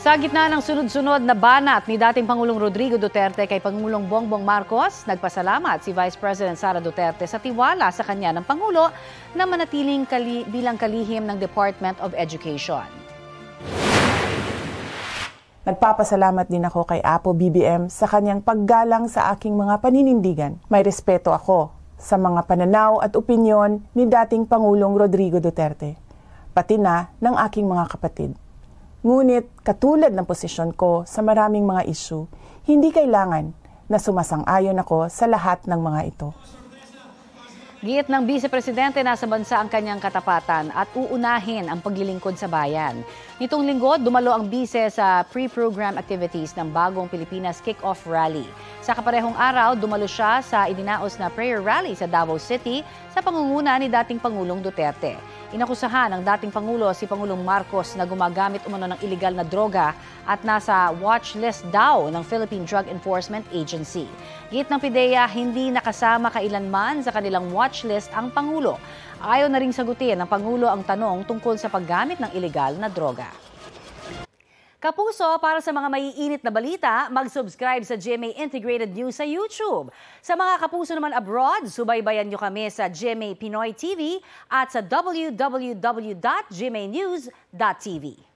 Sa gitna ng sunod-sunod na banat ni dating Pangulong Rodrigo Duterte kay Pangulong Bongbong Marcos, nagpasalamat si Vice President Sara Duterte sa tiwala sa kanya ng Pangulo na manatiling bilang kalihim ng Department of Education. Nagpapasalamat din ako kay Apo BBM sa kanyang paggalang sa aking mga paninindigan. May respeto ako sa mga pananaw at opinyon ni dating Pangulong Rodrigo Duterte, pati na ng aking mga kapatid. Ngunit katulad ng posisyon ko sa maraming mga issue, hindi kailangan na sumasang-ayon ako sa lahat ng mga ito. Giit ng Vice Presidente, nasa bansa ang kanyang katapatan at uunahin ang paglilingkod sa bayan. Nitong linggo, dumalo ang Vice sa pre-program activities ng bagong Pilipinas Kick-Off Rally. Sa kaparehong araw, dumalo siya sa idinaos na prayer rally sa Davao City sa pangunguna ni dating Pangulong Duterte. Inakusahan ng dating Pangulo si Pangulong Marcos na gumagamit umano ng iligal na droga at nasa watch list daw ng Philippine Drug Enforcement Agency. Giit ng PIDEA, hindi nakasama kailanman sa kanilang watch list ang Pangulo. Ayaw na ring sagutin ng Pangulo ang tanong tungkol sa paggamit ng iligal na droga. Kapuso, para sa mga maiinit na balita, mag-subscribe sa GMA Integrated News sa YouTube. Sa mga kapuso naman abroad, subaybayan nyo kami sa GMA Pinoy TV at sa www.gmanews.tv.